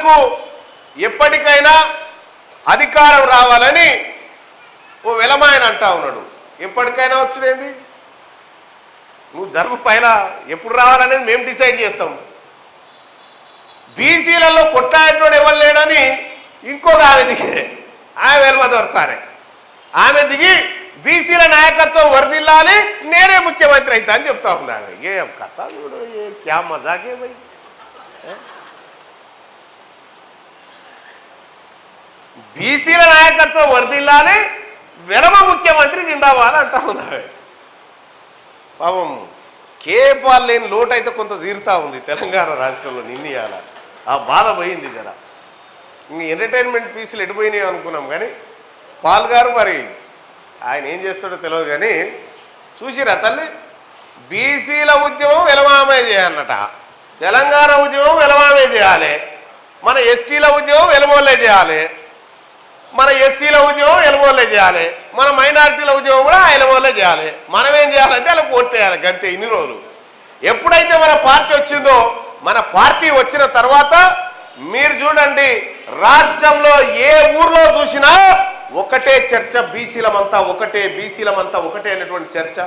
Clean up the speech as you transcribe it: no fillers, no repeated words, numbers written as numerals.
బీసీలకు ఎప్పటికైనా అధికారం రావాలని ఓ వెలమాయన అంటా ఉన్నాడు. ఎప్పటికైనా వచ్చుడేంది? నువ్వు జరుపు పైన ఎప్పుడు రావాలనేది మేము డిసైడ్ చేస్తాం. బీసీలలో కొట్లాడేటోడు ఎవరు లేడని ఇంకొక ఆమె దిగి, ఆమె వెల్మదోర్ సారే, ఆమె దిగి బీసీల నాయకత్వం వర్దిల్లాలి, నేనే ముఖ్యమంత్రి అవుతా అని చెప్తా ఉన్నా. ఏం కథ చూడు, ఏ క్యా మజాకే భయ్. బీసీల నాయకత్వం వర్దిల్లాలి, వెలమ ముఖ్యమంత్రి జిందాబాద్ అంటా ఉన్నారు. పాపం కేపాల్ లేని లోటు అయితే కొంత తీరుతా ఉంది తెలంగాణ రాష్ట్రంలో. నిన్నయాల ఆ బాధ పోయింది జర. ఇంక ఎంటర్టైన్మెంట్ పీసులు ఎడిపోయినాయి అనుకున్నాం, కానీ పాల్ గారు మరి ఆయన ఏం చేస్తాడో తెలియదు. కానీ చూసిరా తల్లి, బీసీల ఉద్యమం వెలమామే చేయాలన్నట, తెలంగాణ ఉద్యమం వెలమామే చేయాలి, మన ఎస్టీల ఉద్యమం వెలమోళ్ళే చేయాలి, మన ఎస్సీల ఉద్యమం ఎలమోళ్ళే చేయాలి, మన మైనారిటీల ఉద్యమం కూడా ఎలమోళ్ళే చేయాలి. మనం ఏం చేయాలంటే అలా ఓటేయాలి గంతే. ఇన్ని రోజులు ఎప్పుడైతే మన పార్టీ వచ్చిందో, మన పార్టీ వచ్చిన తర్వాత మీరు చూడండి, రాష్ట్రంలో ఏ ఊర్లో చూసినా ఒకటే చర్చ, బీసీలమంతా ఒకటే, బీసీలమంతా ఒకటే అనేటువంటి చర్చ.